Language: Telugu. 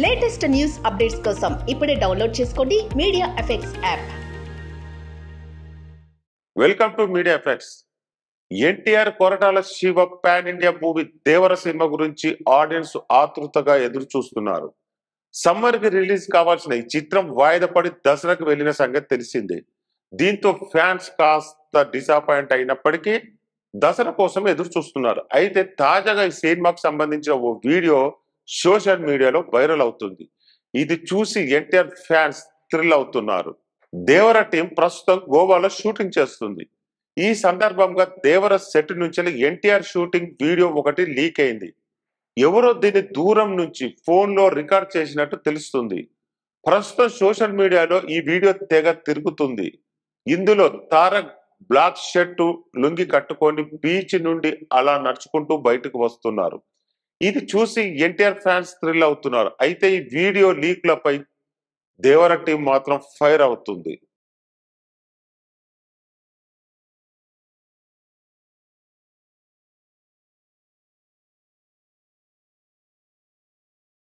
లేటెస్ట్ న్యూస్ అప్డేట్స్ కోసం ఇప్పుడే డౌన్లోడ్ చేసుకోండి media effects app. Welcome to media effects. NTR Koratala Shiva pan India movie Devara cinema గురించి ఆడియన్స్ ఆతృతగా ఎదురు చూస్తున్నారు. సమ్మర్ కి రిలీజ్ కావాల్సిన ఈ చిత్రం వాయిదా పడి దసరాకు వెళ్లిన సంగతి తెలిసిందే. దీంతో ఫ్యాన్స్ కాస్త డిసప్పాయింట్ అయినప్పటికీ దసరా కోసం ఎదురు చూస్తున్నారు. అయితే తాజాగా ఈ సినిమాకు సంబంధించిన ఓ వీడియో సోషల్ మీడియాలో వైరల్ అవుతుంది. ఇది చూసి ఎన్టీఆర్ ఫ్యాన్స్ థ్రిల్ అవుతున్నారు. దేవర టీం ప్రస్తుతం గోవాలో షూటింగ్ చేస్తుంది. ఈ సందర్భంగా దేవర సెట్ నుంచి ఎన్టీఆర్ షూటింగ్ వీడియో ఒకటి లీక్ అయింది. ఎవరో దీన్ని దూరం నుంచి ఫోన్ లో రికార్డ్ చేసినట్టు తెలుస్తుంది. ప్రస్తుతం సోషల్ మీడియాలో ఈ వీడియో తెగ తిరుగుతుంది. ఇందులో తారక్ బ్లాక్ షర్టు లుంగి కట్టుకొని బీచ్ నుండి అలా నడుచుకుంటూ బయటకు వస్తున్నారు. ఇది చూసి ఎన్టీఆర్ ఫ్యాన్స్ థ్రిల్ అవుతున్నారు. అయితే ఈ వీడియో లీక్లపై దేవర టీం మాత్రం ఫైర్ అవుతుంది.